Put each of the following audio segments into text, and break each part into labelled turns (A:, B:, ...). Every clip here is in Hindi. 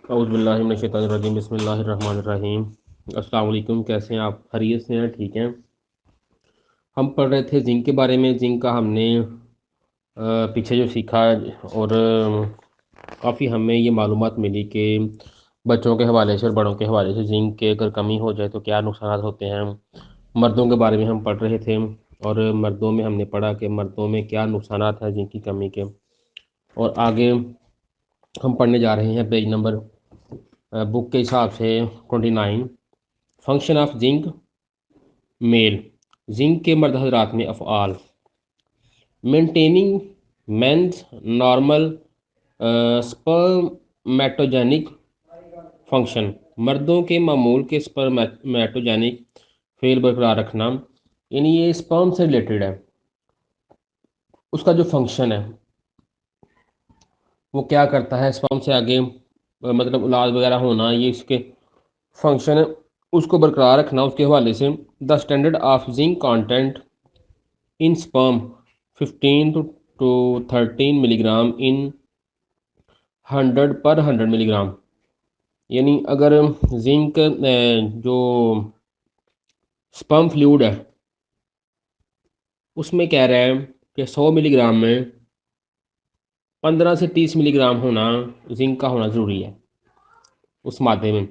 A: औज़ुबिल्लाहि बिस्मिल्लाहिर्रहमानिर्रहीम। अस्सलाम वालेकुम। कैसे हैं आप? खैरियत से हैं? ठीक हैं। हम पढ़ रहे थे जिंक के बारे में। जिंक का हमने पीछे जो सीखा, और काफ़ी हमें ये मालूमात मिली कि बच्चों के हवाले से और बड़ों के हवाले से जिंक के अगर कमी हो जाए तो क्या नुकसान होते हैं। मर्दों के बारे में हम पढ़ रहे थे, और मर्दों में हमने पढ़ा कि मर्दों में क्या नुकसान हैं जिंक की कमी के। और आगे हम पढ़ने जा रहे हैं पेज नंबर बुक के हिसाब से 29। Function of zinc male. Zinc के मर्द हजरात में अफ़आल: maintaining men's normal spermatogenic function. मर्दों के मामूल के स्पर्मेटोजेनिक फेल बरकरार रखना, यानी ये स्पर्म से रिलेटेड है। उसका जो फंक्शन है वो क्या करता है, स्पर्म से आगे मतलब औलाद वगैरह होना, ये इसके फंक्शन है, उसको बरकरार रखना। उसके हवाले से the standard of zinc content in sperm 15 to 13 milligram in 100/100 milligram. यानी अगर जिंक जो स्पर्म फ्लूइड है उसमें कह रहा है कि 100 मिलीग्राम में 15 से 30 मिलीग्राम होना, जिंक का होना ज़रूरी है उस मादे में।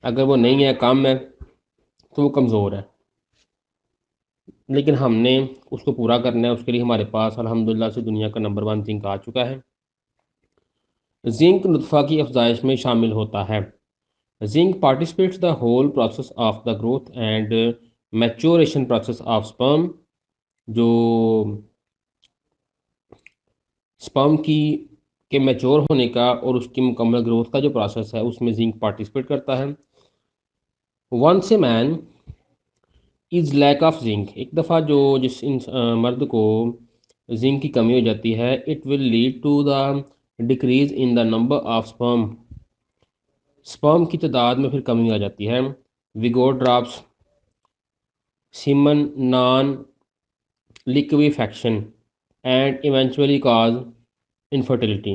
A: अगर वो नहीं है, कम है, तो वो कमज़ोर है। लेकिन हमने उसको पूरा करना है। उसके लिए हमारे पास अल्हम्दुलिल्लाह से दुनिया का नंबर 1 जिंक आ चुका है। जिंक नुतफ़ा की अफजाइश में शामिल होता है। Zinc participates the whole process of the growth and maturation process of sperm. जो स्पर्म की के मैच्योर होने का और उसकी मुकम्मल ग्रोथ का जो प्रोसेस है उसमें जिंक पार्टिसिपेट करता है। Once a man is lack of zinc, एक दफ़ा जो मर्द को जिंक की कमी हो जाती है, it will lead to the decrease in the number of sperm. Sperm की तादाद में फिर कमी आ जाती है। Vigour drops, semen non liquefaction and eventually cause infertility.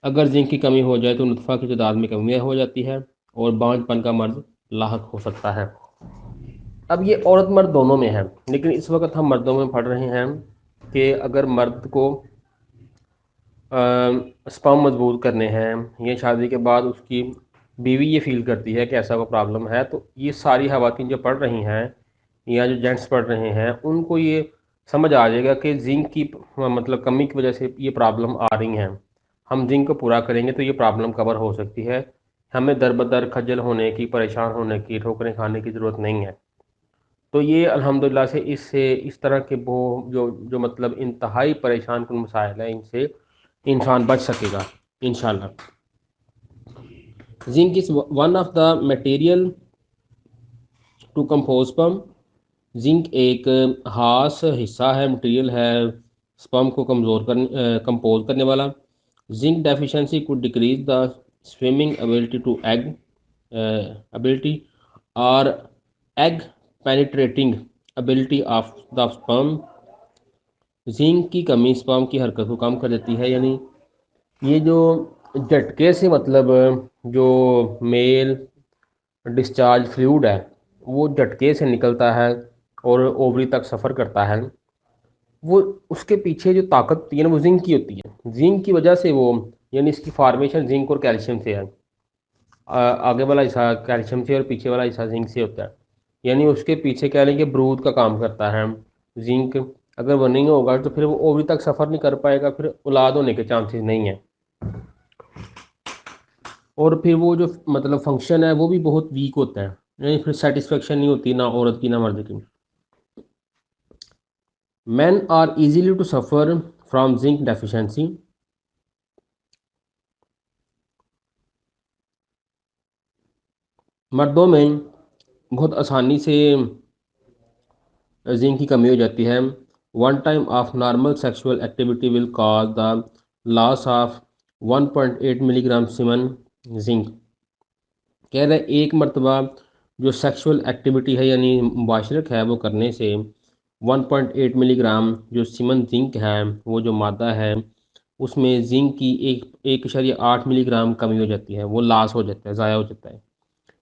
A: अगर जिंक की कमी हो जाए तो नुतफ़ा की तादाद में कमी हो जाती है और बांझपन का मर्ज लाहक हो सकता है। अब ये औरत मर्द दोनों में है, लेकिन इस वक्त हम मर्दों में पढ़ रहे हैं कि अगर मर्द को स्पर्म मजबूत करने हैं या शादी के बाद उसकी बीवी ये फील करती है कि ऐसा कोई प्रॉब्लम है, तो ये सारी खवातीन जो पढ़ रही हैं या जो जेंट्स पढ़ रहे हैं उनको ये समझ आ जाएगा कि जिंक की मतलब कमी की वजह से ये प्रॉब्लम आ रही हैं। हम जिंक को पूरा करेंगे तो ये प्रॉब्लम कवर हो सकती है। हमें दर बदर खज्जल होने की, परेशान होने की, ठोकरें खाने की ज़रूरत नहीं है। तो ये अल्हम्दुलिल्लाह से इससे इस तरह के वो जो जो मतलब इंतहाई परेशान कुन मसाइल है, इनसे इंसान बच सकेगा इंशाल्लाह। Zinc is one of the material to compose sperm. Zinc एक खास हिस्सा है, मटेरियल है स्पर्म को कंपोज करने वाला। Zinc deficiency could decrease the swimming ability to egg ability और egg penetrating ability of the sperm. Zinc की कमी स्पर्म की हरकत को कम कर देती है। यानी ये जो झटके से मतलब जो मेल डिस्चार्ज फ्लूइड है वो झटके से निकलता है और ओवरी तक सफ़र करता है, वो उसके पीछे जो ताकत होती है ना वो जिंक की होती है। जिंक की वजह से वो, यानी इसकी फार्मेशन जिंक और कैल्शियम से है। आगे वाला हिस्सा कैल्शियम से और पीछे वाला हिस्सा जिंक से होता है। यानी उसके पीछे कह लें कि ब्रूद का काम करता है जिंक। अगर वो नहीं होगा तो फिर वो ओवरी तक सफ़र नहीं कर पाएगा, फिर औलाद होने के चांसेस नहीं है। और फिर वो जो मतलब फंक्शन है वो भी बहुत वीक होता है, यानी फिर सेटिस्फेक्शन नहीं होती ना औरत की ना मर्द की। Men are easily to suffer from zinc deficiency. मर्दों में बहुत आसानी से जिंक की कमी हो जाती है। One time of normal sexual activity will cause the loss of 1.8 milligram semen zinc. कह रहे एक मरतबा जो सेक्सुअल एक्टिविटी है यानी मुबाशरत है वो करने से 1.8 मिलीग्राम जो सीमन जिंक है, वो जो मादा है उसमें जिंक की 1.8 मिलीग्राम कमी हो जाती है, वो लॉस हो जाता है, ज़ाया हो जाता है,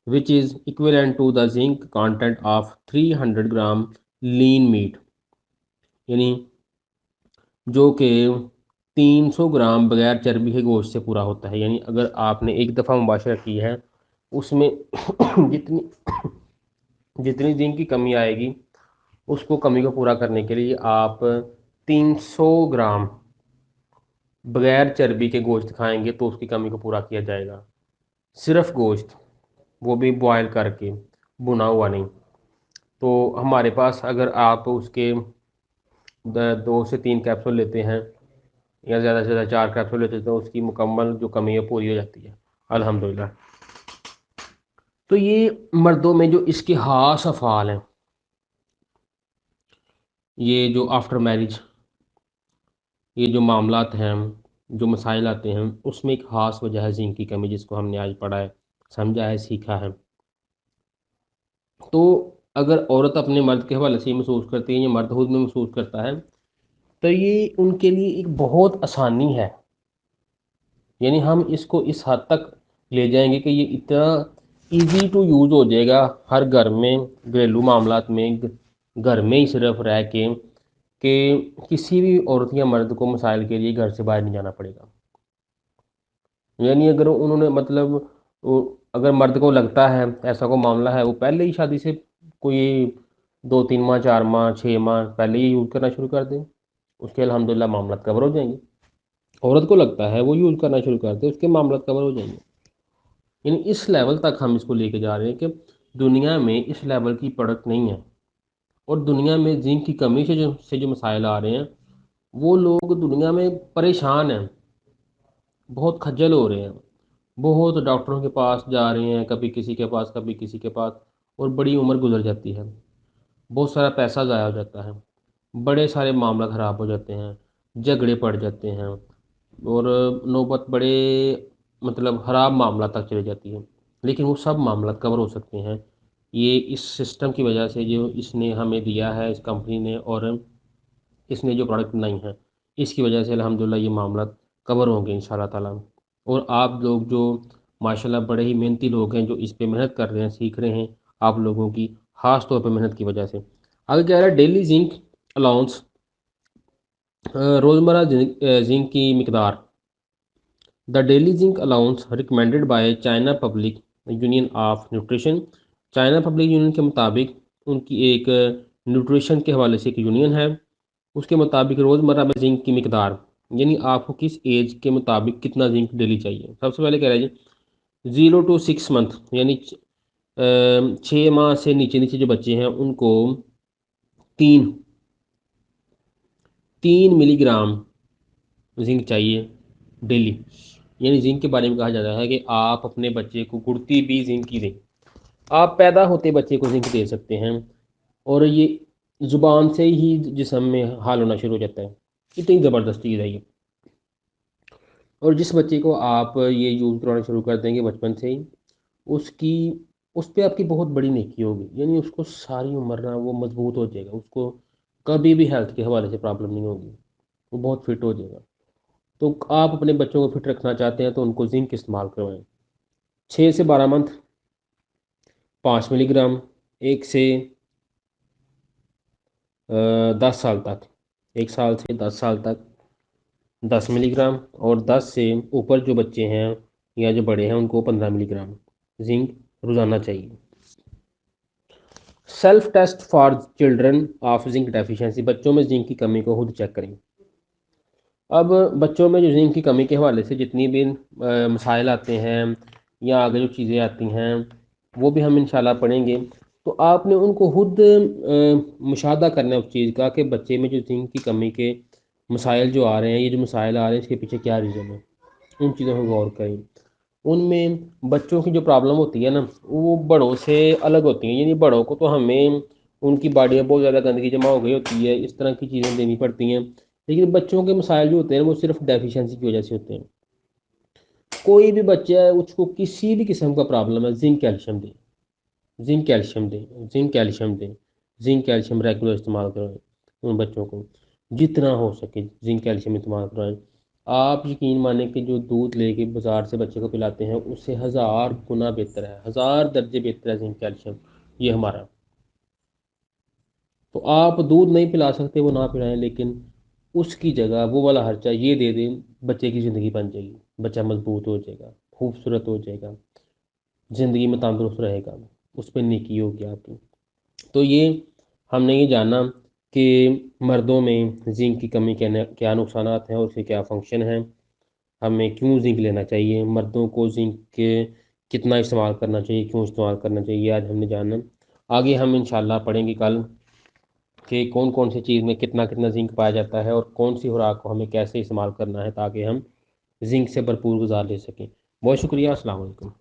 A: which is equivalent to the zinc content of 300 gram lean meat, यानी जो कि 300 ग्राम बगैर चर्बी के गोश्त से पूरा होता है। यानी अगर आपने एक दफ़ा मुबाशरा की है, उसमें जितनी जितनी जिंक की कमी आएगी, उसको कमी को पूरा करने के लिए आप 300 ग्राम बगैर चर्बी के गोश्त खाएंगे तो उसकी कमी को पूरा किया जाएगा। सिर्फ गोश्त, वो भी बॉयल करके, भुना हुआ नहीं। तो हमारे पास अगर आप उसके 2 से 3 कैप्सूल लेते हैं या ज़्यादा से ज़्यादा 4 कैप्सूल लेते हैं, तो उसकी मुकम्मल जो कमी है पूरी हो जाती है अल्हम्दुलिल्लाह। तो ये मर्दों में जो इसके ख़ास अफ़ाल हैं, ये जो आफ्टर मैरिज ये जो मामलात हैं, जो मसाइल आते हैं, उसमें एक ख़ास वजह है जिंक की कमी, जिसको हमने आज पढ़ा है, समझा है, सीखा है। तो अगर औरत अपने मर्द के हवाले से ये महसूस करती है या मर्द खुद में महसूस करता है, तो ये उनके लिए एक बहुत आसानी है। यानी हम इसको इस हद तक ले जाएंगे कि ये इतना इजी टू यूज़ हो जाएगा हर घर में, घरेलू मामलात में, घर में ही सिर्फ रह के, कि किसी भी औरत या मर्द को मसाइल के लिए घर से बाहर नहीं जाना पड़ेगा। यानी अगर उन्होंने मतलब अगर मर्द को लगता है ऐसा कोई मामला है, वो पहले ही शादी से कोई 2-3 माह, 4 माह, 6 माह पहले ही यूज़ करना शुरू कर दें, उसके अल्हम्दुलिल्लाह मामला कवर हो जाएंगे। औरत को लगता है वो यूज़ करना शुरू कर दे, उसके मामला कवर हो जाएंगे। यानी इस लेवल तक हम इसको लेके जा रहे हैं कि दुनिया में इस लेवल की प्रोडक्ट नहीं है। और दुनिया में जिंक की कमी से जो मसाइल आ रहे हैं, वो लोग दुनिया में परेशान हैं, बहुत खज्जल हो रहे हैं, बहुत डॉक्टरों के पास जा रहे हैं, कभी किसी के पास, कभी किसी के पास, और बड़ी उम्र गुजर जाती है, बहुत सारा पैसा ज़ाया हो जाता है, बड़े सारे मामला ख़राब हो जाते हैं, झगड़े पड़ जाते हैं, और नौबत बड़े मतलब ख़राब मामला तक चली जाती है। लेकिन वो सब मामला कवर हो सकते हैं, ये इस सिस्टम की वजह से जो इसने हमें दिया है, इस कंपनी ने, और इसने जो प्रोडक्ट बनाई है, इसकी वजह से अल्हम्दुलिल्लाह ये मामला कवर होंगे इंशाल्लाह ताला। और आप लोग जो माशाल्लाह बड़े ही मेहनती लोग हैं, जो इस पे मेहनत कर रहे हैं, सीख रहे हैं, आप लोगों की ख़ास तौर पे मेहनत की वजह से। आगे कह रहा है डेली जिंक अलाउंस, रोज़मर्रा जिंक की मकदार। The daily zinc allowance recommended by China public union of nutrition, China public union के मुताबिक, उनकी एक न्यूट्रिशन के हवाले से एक यूनियन है, उसके मुताबिक रोज़मर्रा में जिंक की मकदार, यानी आपको किस एज के मुताबिक कितना जिंक डेली चाहिए। सबसे पहले कह रहा है जी 0 to 6 मंथ, यानी 6 माह से नीचे नीचे जो बच्चे हैं उनको तीन 3 मिलीग्राम जिंक चाहिए डेली। यानी जिंक के बारे में कहा जाता है कि आप अपने बच्चे को गुड़ती भी जिंक की दें। आप पैदा होते बच्चे को जिंक दे सकते हैं, और ये ज़ुबान से ही जिस्म में हाल होना शुरू हो जाता है, इतनी ज़बरदस्त चीज़ है ये। और जिस बच्चे को आप ये यूज़ कराना शुरू कर देंगे बचपन से ही, उसकी उस पे आपकी बहुत बड़ी नेकी होगी, यानी उसको सारी उम्र ना वो मजबूत हो जाएगा, उसको कभी भी हेल्थ के हवाले से प्रॉब्लम नहीं होगी, वो बहुत फिट हो जाएगा। तो आप अपने बच्चों को फिट रखना चाहते हैं तो उनको जिंक इस्तेमाल करवाएं। 6 से 12 मंथ 5 मिलीग्राम, 1 से 10 साल तक, 1 साल से 10 साल तक 10 मिलीग्राम, और 10 से ऊपर जो बच्चे हैं या जो बड़े हैं उनको 15 मिलीग्राम जिंक रोज़ाना चाहिए। Self test for children of zinc deficiency, बच्चों में जिंक की कमी को खुद चेक करें। अब बच्चों में जो जिंक की कमी के हवाले से जितनी भी मसाइल आते हैं या आगे जो चीज़ें आती हैं, वो भी हम इंशाल्लाह पढ़ेंगे। तो आपने उनको खुद मुशाहदा करना है उस चीज़ का कि बच्चे में जो जिंक की कमी के मसाइल जो आ रहे हैं, ये जो मसाइल आ रहे हैं, इसके पीछे क्या रीज़न है, उन चीज़ों को गौर करें। उनमें बच्चों की जो प्रॉब्लम होती है ना, वो बड़ों से अलग होती हैं। यानी बड़ों को तो हमें उनकी बॉडी में बहुत ज़्यादा गंदगी जमा हो गई होती है, इस तरह की चीज़ें देनी पड़ती हैं। लेकिन बच्चों के मसाइल जो होते हैं वो सिर्फ डेफिशिएंसी की वजह से होते हैं। कोई भी बच्चा है, उसको किसी भी किस्म का प्रॉब्लम है, जिंक कैल्शियम दें, जिंक कैल्शियम दें, जिंक कैल्शियम दें, जिंक कैल्शियम रेगुलर इस्तेमाल करवाएं। उन बच्चों को जितना हो सके जिंक कैल्शियम इस्तेमाल करवाएं। आप यकीन माने कि जो दूध लेके बाजार से बच्चे को पिलाते हैं उससे 1000 गुना बेहतर है, 1000 दर्जे बेहतर है जिंक कैल्शियम ये हमारा। तो आप दूध नहीं पिला सकते वो ना पिलाएं, लेकिन उसकी जगह वो वाला खर्चा ये दे दें, बच्चे की ज़िंदगी बन जाएगी, बच्चा मजबूत हो जाएगा, खूबसूरत हो जाएगा, ज़िंदगी में तंदुरुस्त रहेगा, उस पर नेकी होगी आपकी। तो ये हमने ये जाना कि मर्दों में जिंक की कमी के क्या नुकसानात हैं और उसके क्या फंक्शन हैं, हमें क्यों जिंक लेना चाहिए, मर्दों को जिंक के कितना इस्तेमाल करना चाहिए, क्यों इस्तेमाल करना चाहिए, आज हमने जाना। आगे हम इंशाल्लाह पढ़ेंगे कल कि कौन कौन सी चीज़ में कितना कितना जिंक पाया जाता है और कौन सी खुराक को हमें कैसे इस्तेमाल करना है ताकि हम जिंक से भरपूर गुजार ले सकें। बहुत शुक्रिया, अस्सलाम वालेकुम।